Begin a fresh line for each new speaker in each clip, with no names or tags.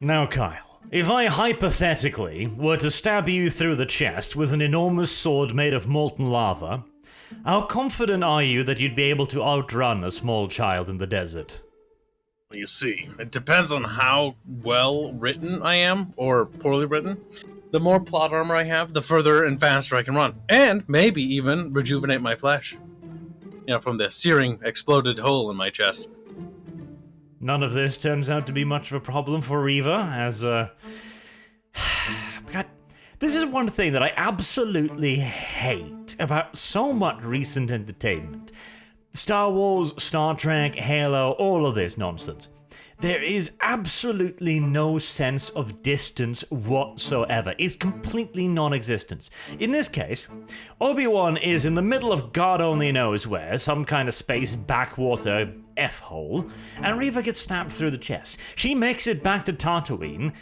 Now, Kyle, if I hypothetically were to stab you through the chest with an enormous sword made of molten lava, how confident are you that you'd be able to outrun a small child in the desert?
You see, it depends on how well written I am, or poorly written. The more plot armor I have, the further and faster I can run. And maybe even rejuvenate my flesh. From the searing, exploded hole in my chest.
None of this turns out to be much of a problem for Riva, as, God, this is one thing that I absolutely hate about so much recent entertainment. Star Wars, Star Trek, Halo, all of this nonsense. There is absolutely no sense of distance whatsoever. It's completely non-existent. In this case, Obi-Wan is in the middle of God only knows where, some kind of space backwater F-hole, and Riva gets stabbed through the chest. She makes it back to Tatooine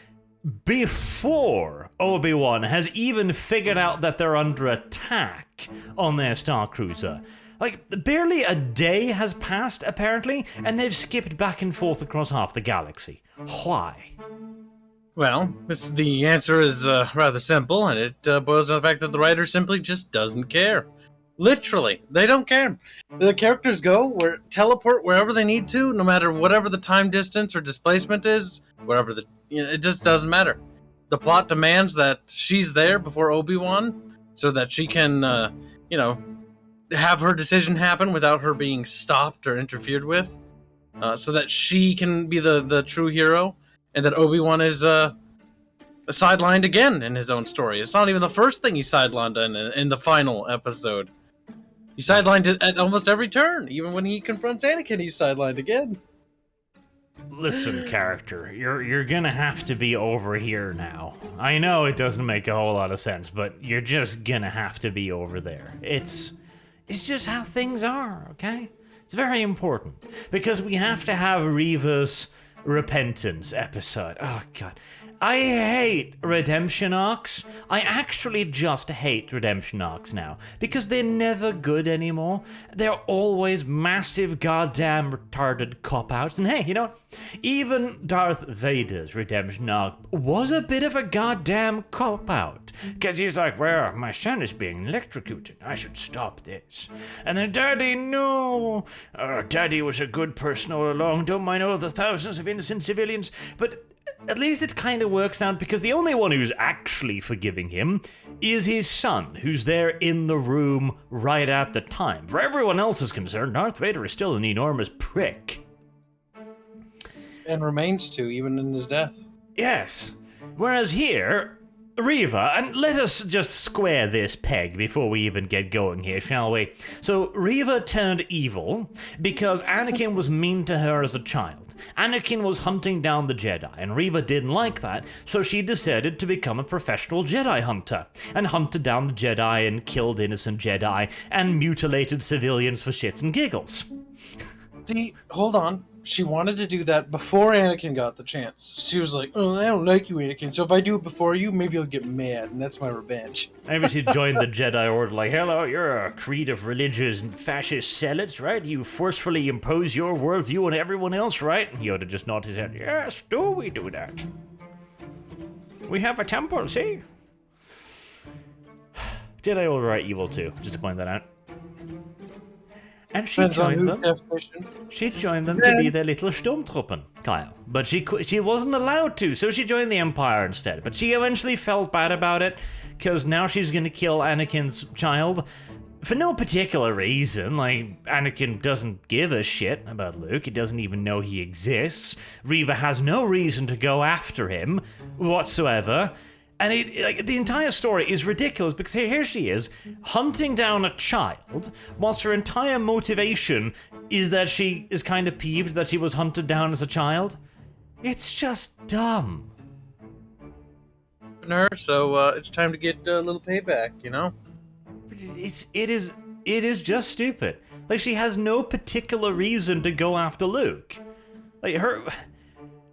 before Obi-Wan has even figured out that they're under attack on their Star Cruiser. Like, barely a day has passed, apparently, and they've skipped back and forth across half the galaxy. Why?
Well, the answer is rather simple, and it boils down to the fact that the writer simply just doesn't care. Literally, they don't care. The characters teleport wherever they need to, no matter whatever the time distance or displacement is, it just doesn't matter. The plot demands that she's there before Obi-Wan, so that she can, have her decision happen without her being stopped or interfered with, so that she can be the true hero, and that Obi-Wan is sidelined again in his own story. It's not even the first thing he sidelined in the final episode. He sidelined it at almost every turn. Even when he confronts Anakin, he's sidelined again.
Listen, character, you're gonna have to be over here now. I know it doesn't make a whole lot of sense, but you're just gonna have to be over there. It's just how things are, okay? It's very important, because we have to have Riva's repentance episode. Oh, God. I hate redemption arcs. I actually just hate redemption arcs now, because they're never good anymore. They're always massive goddamn retarded cop-outs. And hey, you know what? Even Darth Vader's redemption arc was a bit of a goddamn cop-out. Because he's like, well, my son is being electrocuted. I should stop this. And then, Daddy, no. Daddy was a good person all along. Don't mind all the thousands of innocent civilians. But at least it kind of works out, because the only one who's actually forgiving him is his son, who's there in the room right at the time. For everyone else is concerned, Darth Vader is still an enormous prick.
And remains to, even in his death.
Yes. Whereas here, Riva, and let us just square this peg before we even get going here, shall we? So, Riva turned evil because Anakin was mean to her as a child. Anakin was hunting down the Jedi, and Riva didn't like that, so she decided to become a professional Jedi hunter, and hunted down the Jedi and killed innocent Jedi, and mutilated civilians for shits and giggles.
See, hold on. She wanted to do that before Anakin got the chance. She was like, oh, I don't like you, Anakin, so if I do it before you, maybe you'll get mad, and that's my revenge.
Maybe she joined the Jedi Order like, hello, you're a creed of religious and fascist zealots, right? You forcefully impose your worldview on everyone else, right? And Yoda just nodded his head, yes, do we do that? We have a temple, see? Jedi Order are evil too, just to point that out. And she joined them. She joined them to be their little Sturmtruppen, Kyle. But she wasn't allowed to, so she joined the Empire instead. But she eventually felt bad about it, because now she's going to kill Anakin's child for no particular reason. Like, Anakin doesn't give a shit about Luke. He doesn't even know he exists. Riva has no reason to go after him whatsoever. And the entire story is ridiculous, because here she is, hunting down a child, whilst her entire motivation is that she is kind of peeved that she was hunted down as a child. It's just dumb.
So it's time to get a little payback, you know?
It is just stupid. Like, she has no particular reason to go after Luke. Like,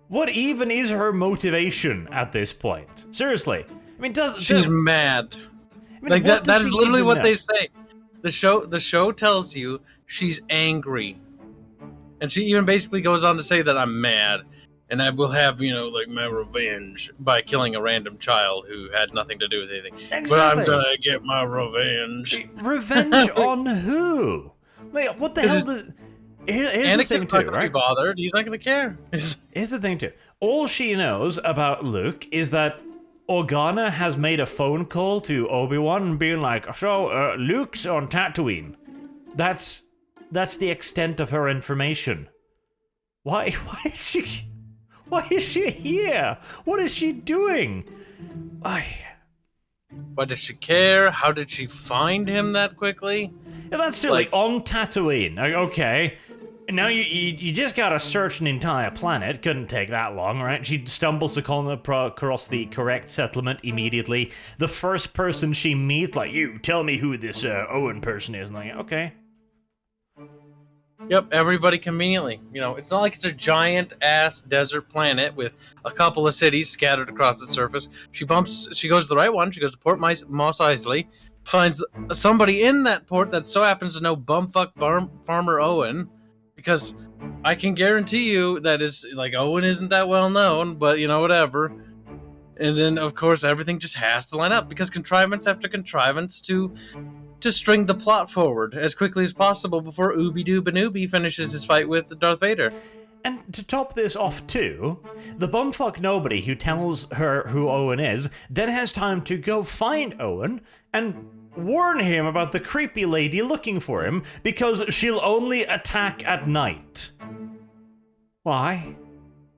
what even is her motivation at this point? Seriously. I mean, she's
mad. I mean, like, that is literally what they say. The show tells you she's angry. And she even basically goes on to say that I'm mad. and I will have, like my revenge by killing a random child who had nothing to do with anything.
Exactly.
But I'm gonna get my revenge.
Revenge on who? Like, what the hell does... Here's the thing,
Anakin's
too,
not gonna
right?
be bothered. He's not gonna care.
Here's the thing, too. All she knows about Luke is that Organa has made a phone call to Obi-Wan and being like, so, Luke's on Tatooine. That's the extent of her information. Why is she here? What is she doing?
Why does she care? How did she find him that quickly?
Yeah, that's silly. On Tatooine. Okay. Now you just gotta search an entire planet. Couldn't take that long, right? She stumbles across the correct settlement immediately. The first person she meets, like, you tell me who this Owen person is. And like, okay.
Yep, everybody conveniently. It's not like it's a giant-ass desert planet with a couple of cities scattered across its surface. She goes to the right one. She goes to Port Mos Eisley, finds somebody in that port that so happens to know bumfuck Farmer Owen, because I can guarantee you that it's, like, Owen isn't that well known, but, whatever. And then, of course, everything just has to line up, because contrivance after contrivance to string the plot forward as quickly as possible before Ooby-Dooby finishes his fight with Darth Vader.
And to top this off too, the bumfuck nobody who tells her who Owen is then has time to go find Owen and warn him about the creepy lady looking for him because she'll only attack at night. Why?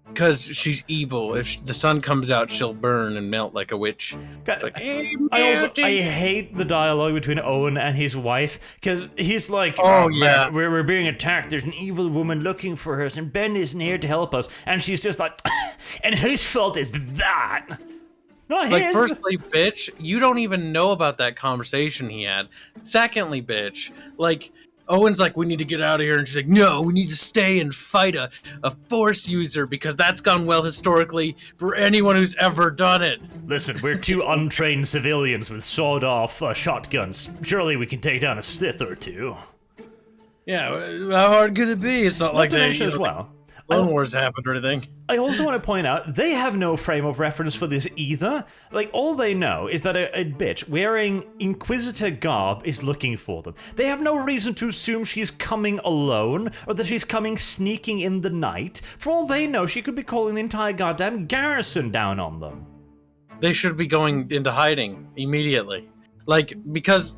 Because she's evil. If the sun comes out, she'll burn and melt like a witch.
Like, I hate the dialogue between Owen and his wife, because he's like,
oh yeah,
man, we're being attacked. There's an evil woman looking for us, and Ben isn't here to help us. And she's just like, and whose fault is that? Not
like,
his.
Firstly, bitch, you don't even know about that conversation he had. Secondly, bitch, like, Owen's like, we need to get out of here, and she's like, no, we need to stay and fight a Force user, because that's gone well historically for anyone who's ever done it.
Listen, we're two untrained civilians with sawed-off shotguns. Surely we can take down a Sith or two.
Yeah, how hard could it be? It's not like they,
as well.
Clone Wars happened or anything.
I also want to point out, they have no frame of reference for this either. Like, all they know is that a bitch wearing Inquisitor garb is looking for them. They have no reason to assume she's coming alone, or that she's coming sneaking in the night. For all they know, she could be calling the entire goddamn garrison down on them.
They should be going into hiding immediately. Like, because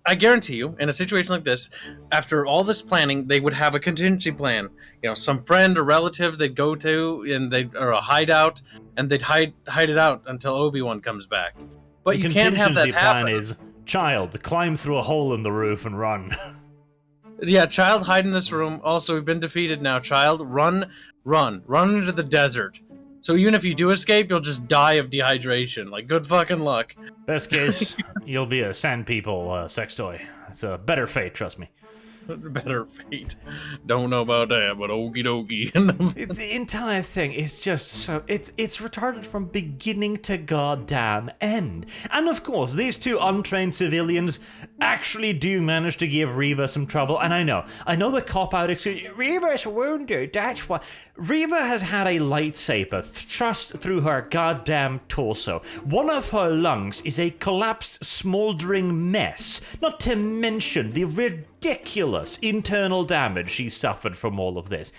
I guarantee you, in a situation like this, after all this planning, they would have a contingency plan. Some friend or relative they'd go to, or a hideout, and they'd hide it out until Obi-Wan comes back. But you can't have that happen.
The contingency plan is, child, climb through a hole in the roof and run.
Yeah, child, hide in this room. Also, we've been defeated now. Child, run into the desert. So even if you do escape, you'll just die of dehydration. Like, good fucking luck.
Best case, you'll be a sand people sex toy. It's a better fate, trust me.
Better fate. Don't know about that, but okie dokie.
The entire thing is just so... It's retarded from beginning to goddamn end. And of course, these two untrained civilians actually do manage to give Riva some trouble. And I know the cop-out excuse... Riva's wounded, that's why... Riva has had a lightsaber thrust through her goddamn torso. One of her lungs is a collapsed, smoldering mess. Not to mention the ridiculous internal damage she suffered from all of this.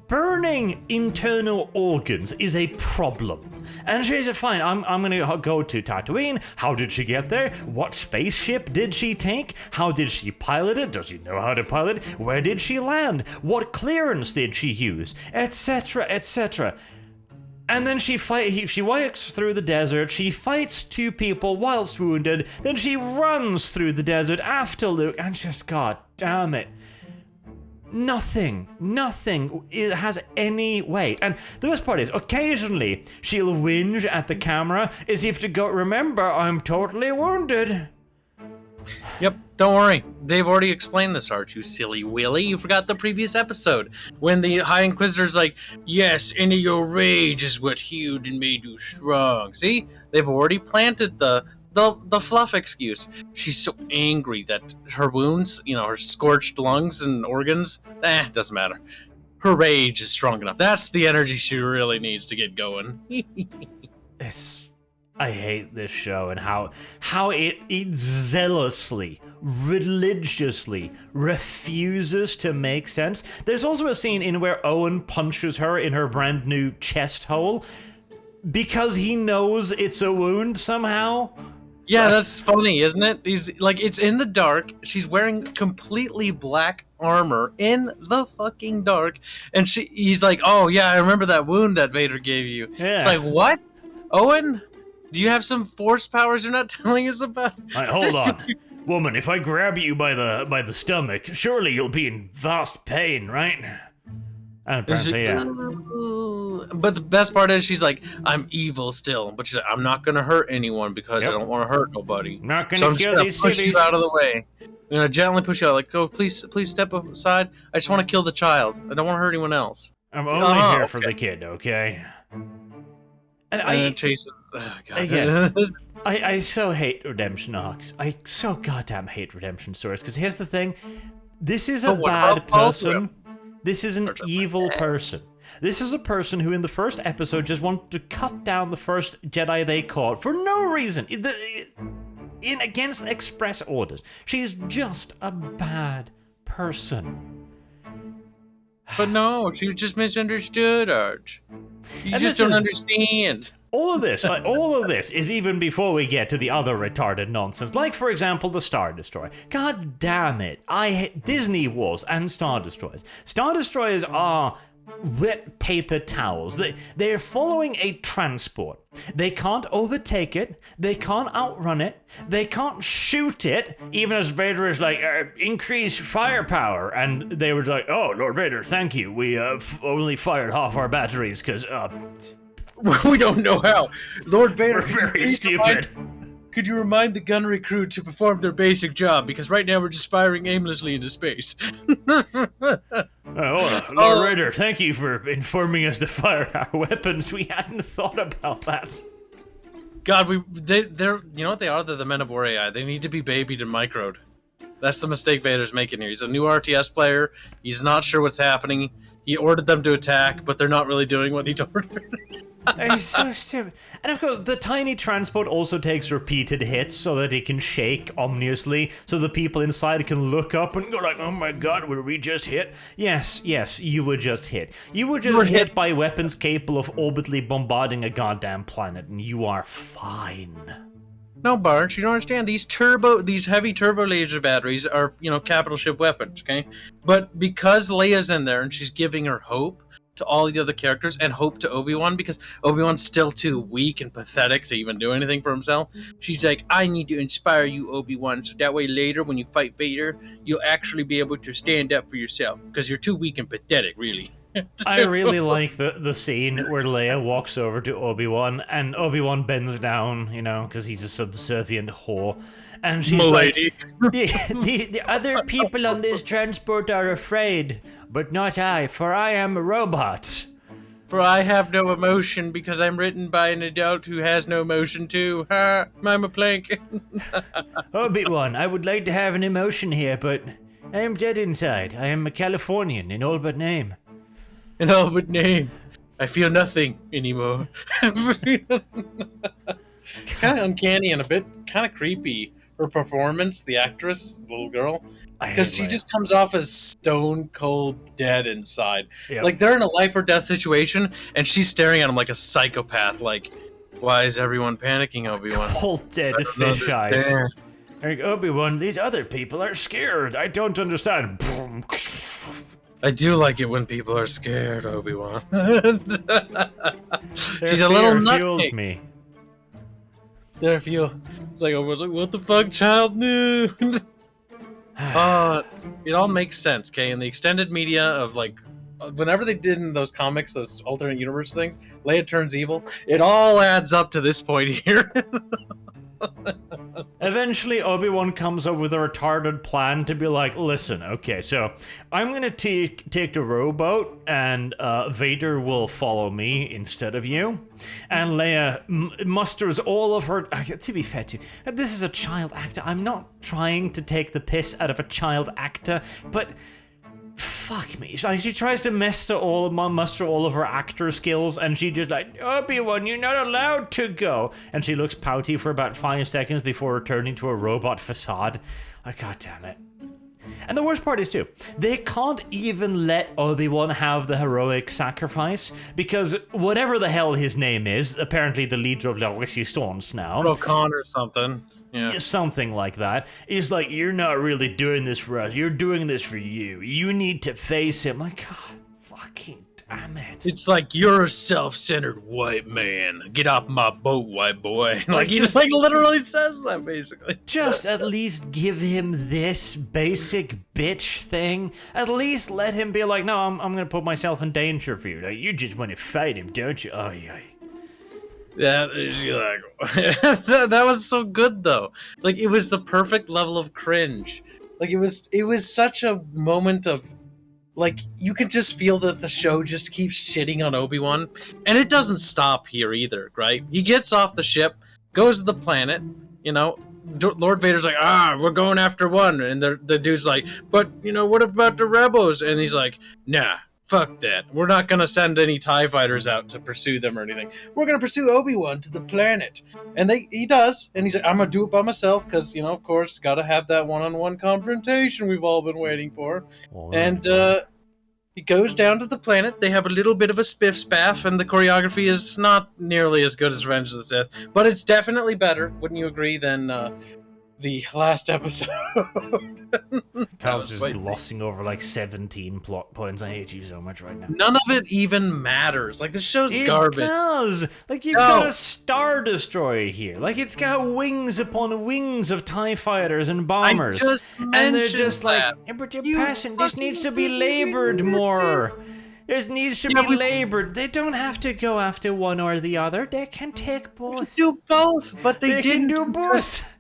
Burning internal organs is a problem. And she said, fine, I'm gonna go to Tatooine. How did she get there? What spaceship did she take? How did she pilot it? Does she know how to pilot it? Where did she land? What clearance did she use? Etc., etc. And then she walks through the desert, she fights two people whilst wounded, then she runs through the desert after Luke, and just, god damn it. Nothing has any weight. And the best part is, occasionally, she'll whinge at the camera as if to go, remember, I'm totally wounded.
Yep, don't worry. They've already explained this, Arch, you silly Willy. You forgot the previous episode when the High Inquisitor's like, yes, any of your rage is what healed and made you strong. See? They've already planted the fluff excuse. She's so angry that her wounds, her scorched lungs and organs, doesn't matter. her rage is strong enough. That's the energy she really needs to get going.
I hate this show and how it zealously, religiously refuses to make sense. There's also a scene in where Owen punches her in her brand new chest hole because he knows it's a wound somehow.
Yeah, that's funny, isn't it? He's like, it's in the dark. She's wearing completely black armor in the fucking dark, and he's like, "Oh yeah, I remember that wound that Vader gave you."
Yeah.
It's like, what, Owen? Do you have some force powers you're not telling us about?
Hold on, woman. If I grab you by the stomach, surely you'll be in vast pain, right? And apparently, yeah.
But the best part is she's like, I'm evil still, but she's like, I'm not gonna hurt anyone because I don't want to hurt nobody.
Not gonna
so I'm
kill
just
these
gonna push
cities.
you out of the way. I'm gonna gently push you out, like, go, please step aside. I just want to kill the child. I don't want to hurt anyone else.
I'm only here for the kid, okay? And I
chases. Oh, God.
Again, I so hate redemption arcs. I so goddamn hate redemption stories. Because here's the thing: this is a bad person. This is an evil person. This is a person who in the first episode just wanted to cut down the first Jedi they caught for no reason. In against express orders. She's just a bad person.
But no, she was just misunderstood, Arch. You just don't understand.
All of this is even before we get to the other retarded nonsense. Like, for example, the Star Destroyer. God damn it. I hate Disney Wars and Star Destroyers. Star Destroyers are wet paper towels. They're following a transport. They can't overtake it. They can't outrun it. They can't shoot it, even as Vader is like, increase firepower. And they were like, oh, Lord Vader, thank you. We only fired half our batteries because,
we don't know how. Lord Vader,
we're very stupid.
Could you remind the gunnery crew to perform their basic job? Because right now we're just firing aimlessly into space.
Lord Vader, thank you for informing us to fire our weapons. We hadn't thought about that.
God, they're you know what they are? They're the Men of War AI. They need to be babied and microed. That's the mistake Vader's making here. He's a new RTS player. He's not sure what's happening. He ordered them to attack, but they're not really doing what he ordered.
He's so stupid. And of course, the tiny transport also takes repeated hits so that it can shake ominously, so the people inside can look up and go like, oh my god, were we just hit? Yes, you were just hit. You were just hit by weapons capable of orbitally bombarding a goddamn planet, and you are fine.
No, Barge, you don't understand. These heavy turbo laser batteries are, capital ship weapons, okay? But because Leia's in there and she's giving her hope to all the other characters and hope to Obi-Wan, because Obi-Wan's still too weak and pathetic to even do anything for himself, she's like, I need to inspire you, Obi-Wan, so that way later when you fight Vader, you'll actually be able to stand up for yourself, because you're too weak and pathetic, really.
I really like the scene where Leia walks over to Obi-Wan, and Obi-Wan bends down, because he's a subservient whore. And she's like, the other people on this transport are afraid, but not I, for I am a robot.
For I have no emotion because I'm written by an adult who has no emotion too. Ha! I'm a plank.
Obi-Wan, I would like to have an emotion here, but I am dead inside. I am a Californian in all but name.
In all but name. I feel nothing anymore. It's kind of uncanny and a bit kind of creepy. Her performance, the actress, little girl, because she just comes off as stone cold dead inside. Yep. Like they're in a life or death situation, and she's staring at him like a psychopath. Like, why is everyone panicking, Obi-Wan?
Cold dead fish eyes. Like, Obi-Wan, these other people are scared. I don't understand.
I do like it when people are scared, Obi-Wan. She's a little nutcase. Me. There, feel. It's like, I was like, what the fuck, child? No. It all makes sense, okay? In the extended media of, like, whenever they did in those comics, those alternate universe things, Leia turns evil, it all adds up to this point here.
Eventually, Obi-Wan comes up with a retarded plan to be like, listen, okay, so I'm gonna take the rowboat, and Vader will follow me instead of you. And Leia musters all of her... To be fair to you, this is a child actor. I'm not trying to take the piss out of a child actor, but fuck me. She tries to muster all of her actor skills, and she just like, Obi-Wan, you're not allowed to go. And she looks pouty for about 5 seconds before returning to a robot facade. Like, god damn it. And the worst part is, too, they can't even let Obi-Wan have the heroic sacrifice, because whatever the hell his name is, apparently the leader of La Resistance now.
Rokan or something. Yeah.
Something like that. Is like, you're not really doing this for us. You're doing this for you. You need to face him. Like, god fucking damn it.
It's like, you're a self-centered white man. Get off my boat, white boy. Like, he just like literally says that, basically.
Just at least give him this basic bitch thing. At least let him be like, no, I'm gonna put myself in danger for you. Like, you just want to fight him, don't you? Oh, yeah.
Yeah, that was so good though. Like, it was the perfect level of cringe. Like, it was such a moment of, like, you can just feel that the show just keeps shitting on Obi-Wan, and it doesn't stop here either, right? He gets off the ship, goes to the planet, you know. Lord Vader's like, we're going after one, and the dude's like, but you know, what about the rebels? And he's like, nah. Fuck that. We're not gonna send any TIE fighters out to pursue them or anything. We're gonna pursue Obi-Wan to the planet. And he does. And he's like, I'm gonna do it by myself, because, you know, of course, gotta have that one-on-one confrontation we've all been waiting for. And he goes down to the planet. They have a little bit of a spiff-spaff, and the choreography is not nearly as good as Revenge of the Sith. But it's definitely better, wouldn't you agree, than the last episode?
Kyle's just glossing over like 17 plot points. I hate you so much right now.
None of it even matters. Like, this show's garbage.
It does. Like, you've got a Star Destroyer here. Like, it's got wings upon wings of TIE fighters and bombers.
I just
and they're just
that.
like, but your passion, this needs to be labored more. This needs to be labored. They don't have to go after one or the other. They can take both.
They do both, but they didn't
do both.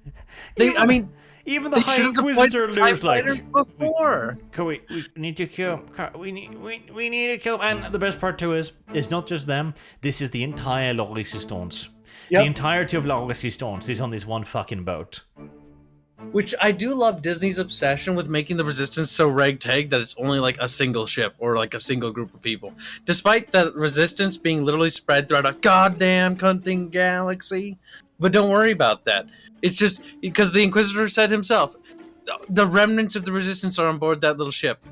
Even the High Inquisitor lose like
before.
We need to kill him. We need to kill him. And the best part too is, it's not just them. This is the entire La Resistance. Yep. The entirety of La Resistance is on this one fucking boat.
Which I do love Disney's obsession with making the Resistance so ragtag that it's only like a single ship or like a single group of people. Despite the Resistance being literally spread throughout a goddamn cunting galaxy. But don't worry about that. It's just because the Inquisitor said himself, the remnants of the Resistance are on board that little ship.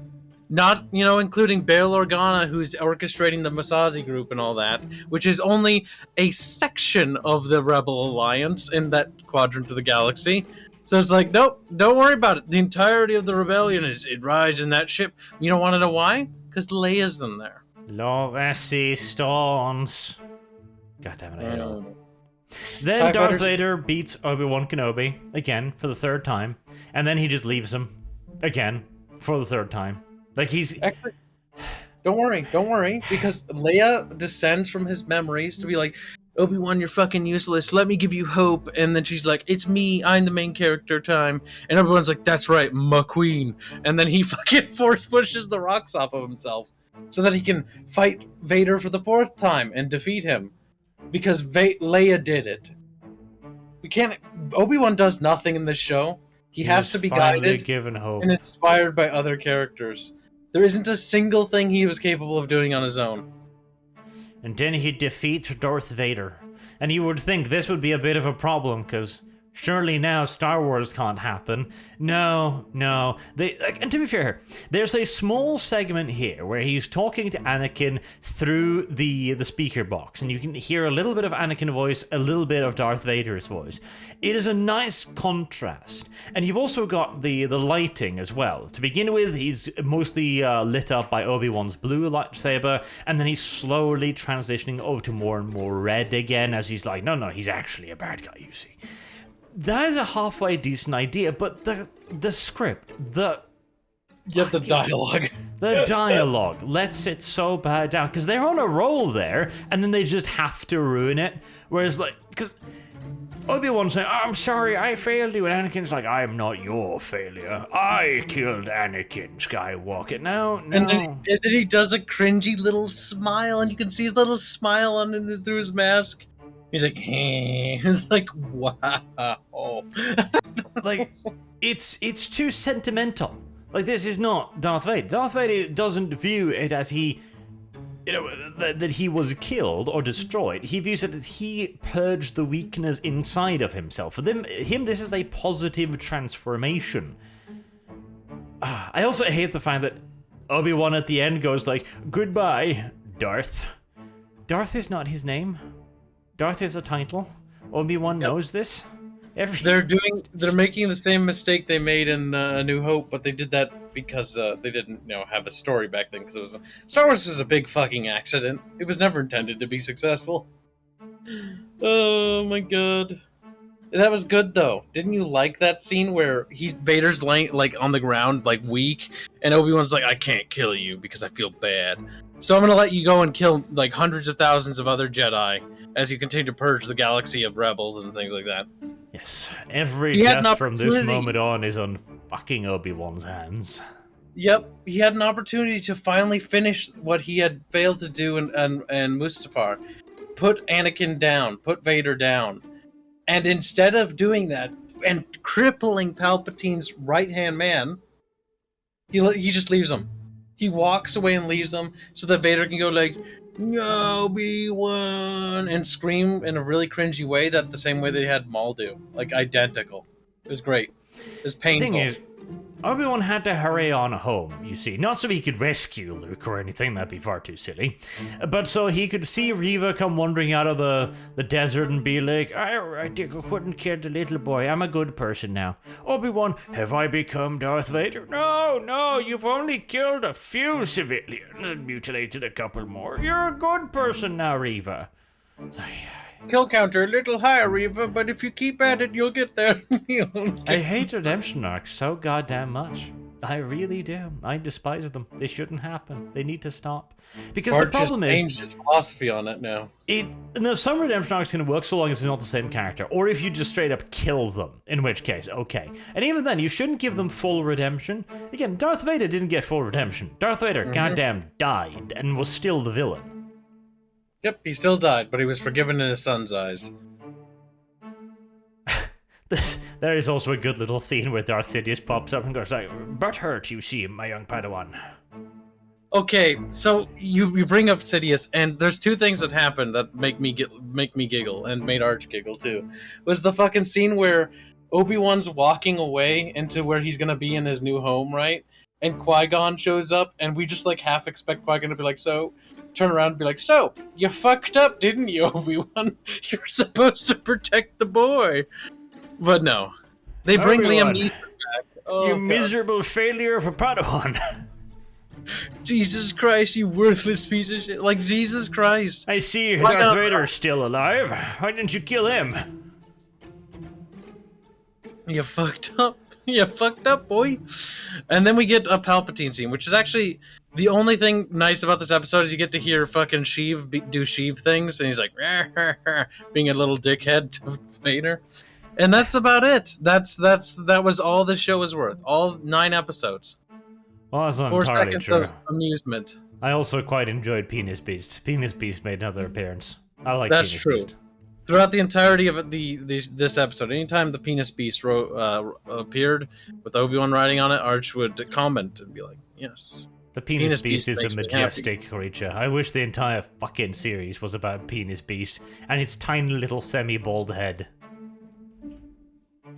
Not, you know, including Bail Organa, who's orchestrating the Masazi group and all that, which is only a section of the Rebel Alliance in that quadrant of the galaxy. So it's like, nope, don't worry about it. The entirety of the rebellion it rides in that ship. You don't want to know why? Because Leia's in there.
La Resistance. God damn it, I hate it. Then Darth Vader beats Obi Wan Kenobi again for the third time, and then he just leaves him again for the third time. Like, he's
actually, don't worry, because Leia descends from his memories to be like, Obi-Wan, you're fucking useless. Let me give you hope. And then she's like, it's me. I'm the main character time. And everyone's like, that's right, my queen. And then he fucking force pushes the rocks off of himself so that he can fight Vader for the fourth time and defeat him. Because Leia did it. We can't. Obi-Wan does nothing in this show. He has to be guided
given hope
and inspired by other characters. There isn't a single thing he was capable of doing on his own.
And then he defeats Darth Vader. And you would think this would be a bit of a problem, because surely now Star Wars can't happen. No. And to be fair, there's a small segment here where he's talking to Anakin through the speaker box, and you can hear a little bit of Anakin's voice, a little bit of Darth Vader's voice. It is a nice contrast. And you've also got the lighting as well. To begin with, he's mostly lit up by Obi-Wan's blue lightsaber, and then he's slowly transitioning over to more and more red again, as he's like, no, he's actually a bad guy, you see. That is a halfway decent idea, but the script, the
dialogue.
The dialogue lets it so bad down, because they're on a roll there, and then they just have to ruin it. Whereas, like, because Obi-Wan's saying, I'm sorry, I failed you, and Anakin's like, I am not your failure. I killed Anakin Skywalker. No.
And then he does a cringy little smile, and you can see his little smile through his mask. He's like, hey. It's like, wow.
Like, it's too sentimental. Like, this is not Darth Vader. Darth Vader doesn't view it as he, that he was killed or destroyed. He views it as he purged the weakness inside of himself. For him, this is a positive transformation. I also hate the fact that Obi-Wan at the end goes like, "Goodbye, Darth." Darth is not his name. Darth is a title. Obi-Wan knows this.
They're making the same mistake they made in A New Hope, but they did that because they didn't, have a story back then. Because Star Wars was a big fucking accident. It was never intended to be successful. Oh my god, that was good though. Didn't you like that scene where Vader's laying like on the ground, like weak, and Obi-Wan's like, "I can't kill you because I feel bad, so I'm gonna let you go and kill like hundreds of thousands of other Jedi as you continue to purge the galaxy of rebels and things like that."
Yes, every death from this moment on is on fucking Obi-Wan's hands.
Yep, he had an opportunity to finally finish what he had failed to do in Mustafar. Put Anakin down, put Vader down. And instead of doing that and crippling Palpatine's right-hand man, he just leaves him. He walks away and leaves him so that Vader can go like, "Obi-Wan," and scream in a really cringy way, that the same way they had Maul do. Like, identical. It was great. It was painful.
The thing is, Obi-Wan had to hurry on home, you see. Not so he could rescue Luke or anything, that'd be far too silly. But so he could see Riva come wandering out of the desert and be like, "I couldn't kill the little boy, I'm a good person now." "Obi-Wan, have I become Darth Vader?" No, you've only killed a few civilians and mutilated a couple more. You're a good person now, Riva.
Kill counter a little higher, Riva, but if you keep at it, you'll get there.
I hate redemption arcs so goddamn much. I really do. I despise them. They shouldn't happen. They need to stop. Because the problem is,
changed his philosophy on it now.
Some redemption arcs can work so long as it's not the same character, or if you just straight up kill them, in which case, okay. And even then, you shouldn't give them full redemption. Again, Darth Vader didn't get full redemption. Darth Vader goddamn died and was still the villain.
Yep, he still died, but he was forgiven in his son's eyes.
There is also a good little scene where Darth Sidious pops up and goes like, "But hurt, you see, my young Padawan."
Okay, so you bring up Sidious, and there's two things that happen that make me giggle, and made Arch giggle too. Was the fucking scene where Obi-Wan's walking away into where he's gonna be in his new home, right? And Qui-Gon shows up, and we just like half expect Qui-Gon to be like, "So," turn around and be like, "So, you fucked up, didn't you, Obi-Wan? You're supposed to protect the boy." But no. They bring Liam Neeson back. Oh,
you miserable failure of a Padawan.
Jesus Christ, you worthless piece of shit. Like, Jesus Christ.
I see Darth Vader's still alive. Why didn't you kill him?
You fucked up. You fucked up, boy. And then we get a Palpatine scene, which is actually the only thing nice about this episode is you get to hear fucking Sheev do Sheev things, and he's like, being a little dickhead to Vader. And that's about it. That was all this show was worth. All 9 episodes.
Well, that's not
4
entirely
seconds
true.
of amusement.
I also quite enjoyed Penis Beast. Penis Beast made another appearance. I like
That's
Penis
true.
Beast.
Throughout the entirety of this episode, anytime the Penis Beast appeared with Obi-Wan riding on it, Arch would comment and be like, "Yes."
The Penis Beast is a
makes me
majestic creature. I wish the entire fucking series was about Penis Beast and its tiny little semi-bald head.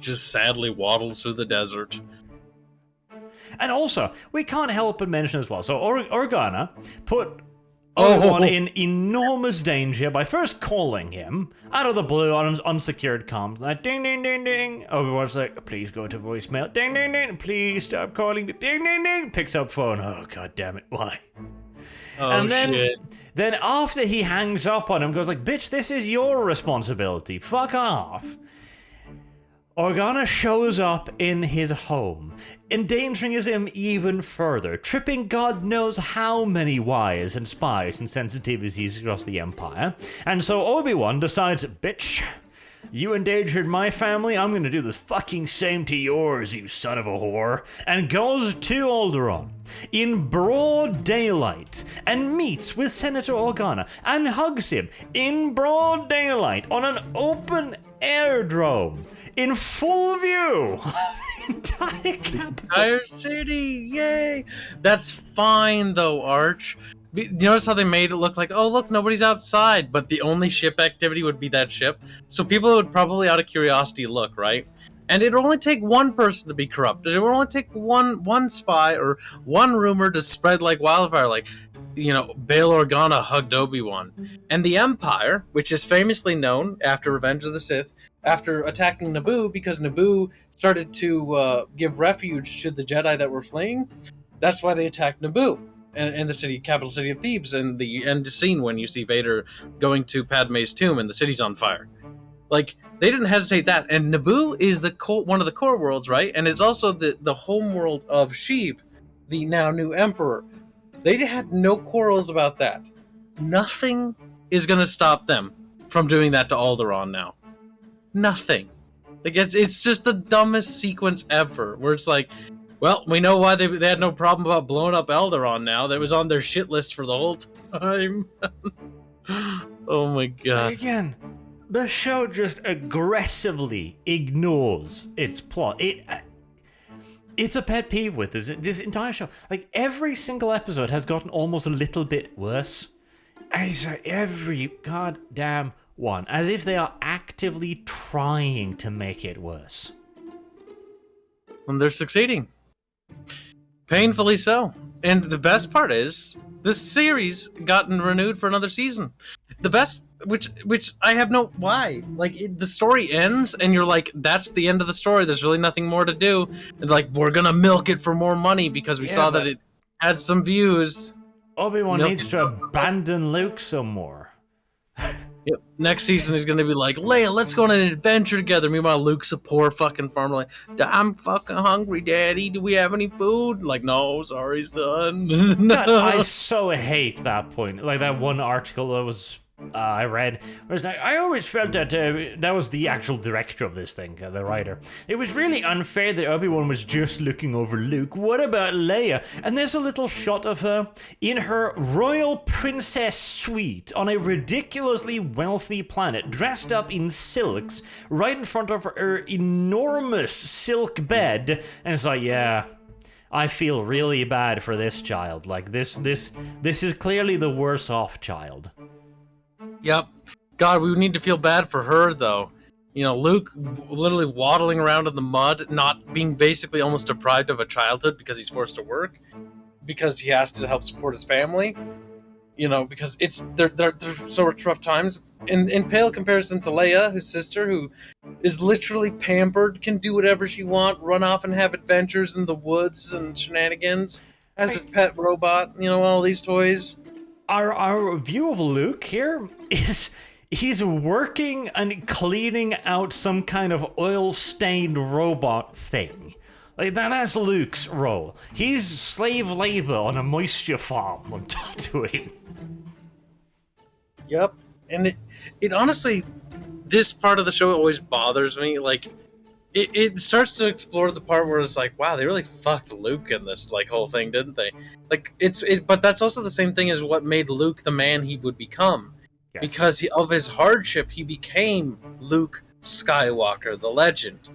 Just sadly waddles through the desert.
And also, we can't help but mention as well, so Organa put Obi-Wan in enormous danger by first calling him out of the blue on his unsecured comms. Like, ding, ding, ding, ding. Obi-Wan's like, "Please go to voicemail. Ding, ding, ding. Please stop calling me. Ding, ding, ding." Picks up phone. Oh, god damn it. Why?
Oh, shit.
Then after he hangs up on him, goes like, "Bitch, this is your responsibility. Fuck off." Organa shows up in his home, endangering him even further, tripping God knows how many wires and spies and sensitivities across the Empire. And so Obi-Wan decides, "Bitch, you endangered my family, I'm gonna do the fucking same to yours, you son of a whore," and goes to Alderaan in broad daylight and meets with Senator Organa and hugs him in broad daylight on an open airdrome in full view of the entire capital.
Entire city, yay! That's fine though, Arch. You notice how they made it look like, oh look, nobody's outside, but the only ship activity would be that ship. So people would probably, out of curiosity, look, right? And it'd only take one person to be corrupt. It would only take one spy or one rumor to spread like wildfire, like, you know, Bail Organa hugged Obi-Wan. And the Empire, which is famously known after Revenge of the Sith, after attacking Naboo, because Naboo started to give refuge to the Jedi that were fleeing, that's why they attacked Naboo. And the city, capital city of Thebes, and the end scene when you see Vader going to Padme's tomb and the city's on fire. Like, they didn't hesitate that. And Naboo is one of the core worlds, right? And it's also the home world of Sheev, the now new Emperor. They had no quarrels about that. Nothing is going to stop them from doing that to Alderaan now. Nothing. Like, it's just the dumbest sequence ever, where it's like, well, we know why they had no problem about blowing up Alderaan now. That was on their shit list for the whole time. Oh my god.
Again, the show just aggressively ignores its plot. It's a pet peeve with this entire show. Like, every single episode has gotten almost a little bit worse. And it's like every goddamn one. As if they are actively trying to make it worse.
And they're succeeding. Painfully so. And the best part is, this series gotten renewed for another season. The best, which I have no, why? Like, the story ends, and you're like, that's the end of the story, there's really nothing more to do. And like, we're gonna milk it for more money, because we saw that it had some views.
Obi-Wan needs to abandon Luke some more.
Yep. Next season is going to be like, Leia, let's go on an adventure together. Meanwhile, Luke's a poor fucking farmer. Like, I'm fucking hungry, Daddy. Do we have any food? Like, no, sorry, son.
God, I so hate that point. Like, that one article that was I read, where it's like, I always felt that that was the actual director of this thing, the writer. It was really unfair that Obi-Wan was just looking over Luke. What about Leia? And there's a little shot of her in her royal princess suite on a ridiculously wealthy planet, dressed up in silks, right in front of her enormous silk bed. And it's like, yeah, I feel really bad for this child. Like, this is clearly the worse off child.
Yep. God, we need to feel bad for her, though. You know, Luke literally waddling around in the mud, not being basically almost deprived of a childhood because he's forced to work, because he has to help support his family. You know, because they're so rough times. In pale comparison to Leia, his sister, who is literally pampered, can do whatever she wants, run off and have adventures in the woods and shenanigans, has a pet robot, you know, all these toys.
Our view of Luke here is he's working and cleaning out some kind of oil-stained robot thing. Like, that's Luke's role. He's slave labor on a moisture farm on Tatooine.
Yep. And it honestly, this part of the show always bothers me. Like, it starts to explore the part where it's like, wow, they really fucked Luke in this like whole thing, didn't they? Like, but that's also the same thing as what made Luke the man he would become. Yes. Because of his hardship, he became Luke Skywalker, the legend.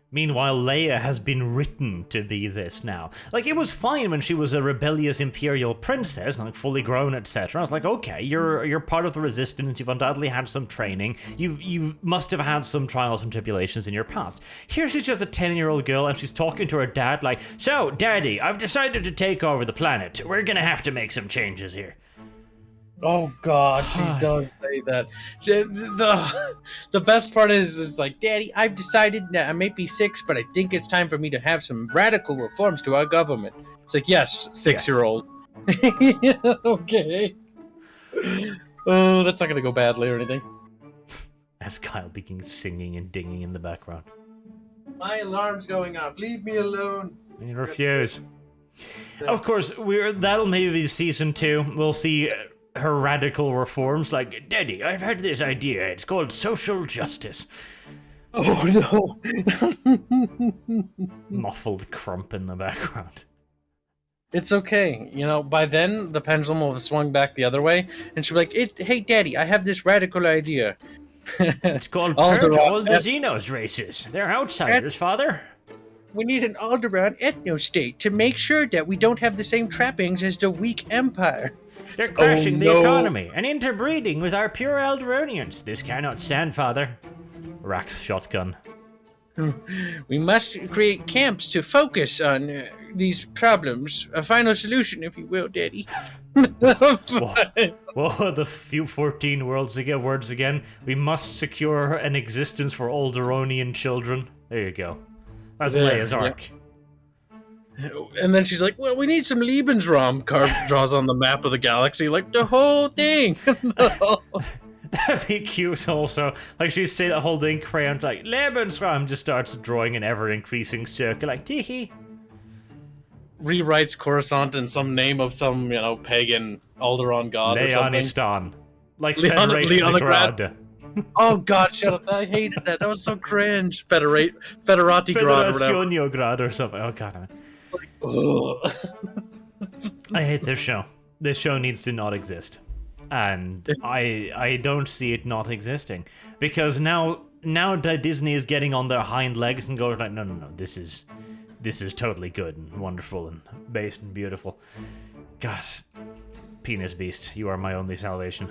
Meanwhile, Leia has been written to be this now. Like, it was fine when she was a rebellious imperial princess, like fully grown, etc. I was like, okay, you're part of the resistance. You've undoubtedly had some training. You must have had some trials and tribulations in your past. Here she's just a 10-year-old girl, and she's talking to her dad like, so, Daddy, I've decided to take over the planet. We're gonna have to make some changes here.
Oh God, she does say that. The best part is, it's like, Daddy, I've decided that I may be 6, but I think it's time for me to have some radical reforms to our government. It's like, yes, 6-year-old. Yes. Okay. Oh, that's not gonna go badly or anything.
As Kyle begins singing and dinging in the background.
My alarm's going off. Leave me alone.
You refuse. Of course, that'll maybe be season 2. We'll see her radical reforms, like, Daddy, I've had this idea. It's called social justice.
Oh
no. Muffled crump in the background.
It's okay. You know, by then, the pendulum will have swung back the other way, and she'll be like, hey, Daddy, I have this radical idea.
It's called Purge
Alderaan.
all the Xenos races. They're outsiders, Father.
We need an Alderaan ethno-state to make sure that we don't have the same trappings as the weak Empire.
They're crashing the economy and interbreeding with our pure Alderaanians. This cannot stand, Father. Rack's shotgun.
We must create camps to focus on these problems. A final solution, if you will, Daddy.
What are the few 14 words again? We must secure an existence for Alderaanian children. There you go. That's Leia's arc.
And then she's like, well, we need some Lebensraum draws on the map of the galaxy. Like, the whole thing.
That'd be cute also. Like, she'd say the whole thing, crayon, like, Lebensraum, just starts drawing an ever-increasing circle, like, tee-hee.
Rewrites Coruscant in some name of some, pagan Alderaan god or something.
Leonistan. Like, Federation of Grad.
Oh god, shut up. I hated that. That was so cringe. Federati Grad or whatever.
Federationio Grad or something. Oh god. I hate this show. This show needs to not exist. And I don't see it not existing. Because now that Disney is getting on their hind legs and going like, no, this is totally good and wonderful and based and beautiful. God, Penis Beast, you are my only salvation.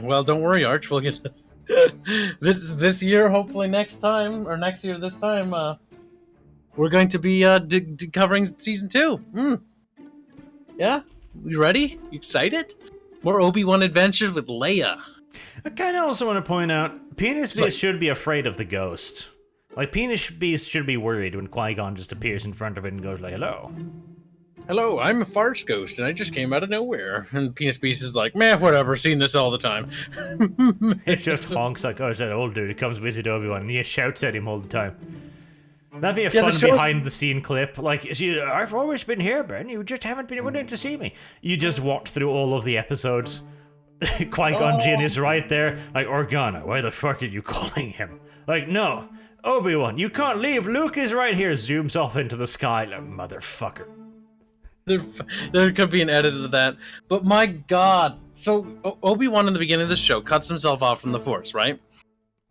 Well, don't worry, Arch. We'll get this year. Hopefully, next year this time, we're going to be covering season 2. Yeah, you ready? You excited? More Obi Wan adventures with Leia.
I kind of also want to point out, Penis Beast should be afraid of the ghost. Like, Penis Beast should be worried when Qui-Gon just appears in front of it and goes like, "Hello."
Hello, I'm a farce ghost, and I just came out of nowhere. And Penis Beast is like, meh, whatever, seen this all the time.
It just honks like, oh, it's that old dude who comes visit Obi-Wan, and he shouts at him all the time. That'd be a fun behind-the-scene clip. Like, I've always been here, Ben, you just haven't been willing to see me. You just watch through all of the episodes. Qui-Gon Jinn is right there, like, Organa, why the fuck are you calling him? Like, no, Obi-Wan, you can't leave, Luke is right here, zooms off into the sky, like, motherfucker.
There could be an edit of that, but my god. So Obi-Wan in the beginning of the show cuts himself off from the Force, right?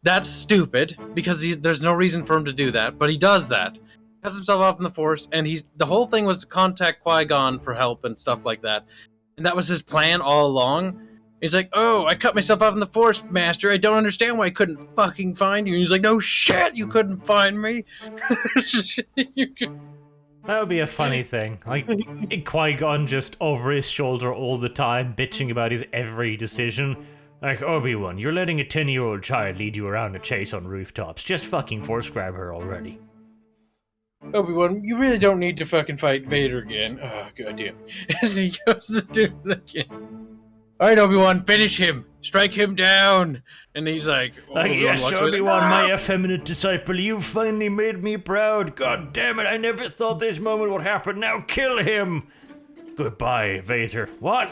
That's stupid because there's no reason for him to do that, but he does that. Cuts himself off from the Force, and the whole thing was to contact Qui-Gon for help and stuff like that, and that was his plan all along. He's like, oh, I cut myself off in the Force, Master. I don't understand why I couldn't fucking find you. And he's like, no shit, you couldn't find me.
That would be a funny thing. Like, Qui-Gon just over his shoulder all the time, bitching about his every decision. Like, Obi-Wan, you're letting a 10-year-old child lead you around a chase on rooftops. Just fucking force grab her already.
Obi-Wan, you really don't need to fucking fight Vader again. Oh, goddamn. As he goes to do it again. Alright, Obi-Wan, finish him. Strike him down. And he's like,
yes, Obi-Wan, my effeminate disciple, you finally made me proud. God damn it, I never thought this moment would happen. Now kill him. Goodbye, Vader. What?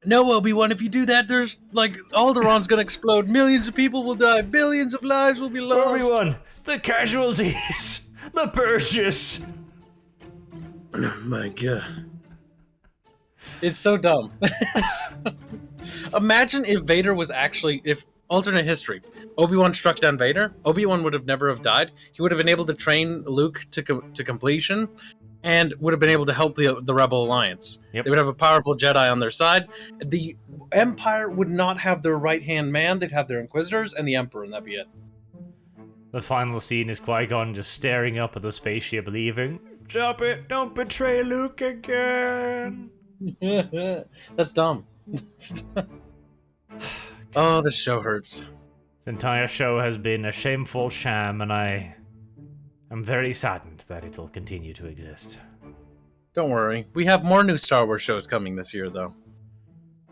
No, Obi-Wan, if you do that, there's, Alderaan's gonna explode. Millions of people will die. Billions of lives will be lost.
Obi-Wan, the casualties. The purges.
Oh, my God. It's so dumb. Imagine if Vader was if alternate history, Obi-Wan struck down Vader, Obi-Wan would have never have died. He would have been able to train Luke to completion, and would have been able to help the Rebel Alliance.
Yep.
They would have a powerful Jedi on their side. The Empire would not have their right-hand man. They'd have their Inquisitors and the Emperor, and that'd be it.
The final scene is Qui-Gon just staring up at the spaceship, leaving. Drop it! Don't betray Luke again!
That's dumb. Oh, this show hurts.
This entire show has been a shameful sham, and I am very saddened that it'll continue to exist.
Don't worry. We have more new Star Wars shows coming this year, though.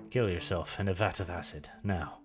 Kill yourself in a vat of acid, now.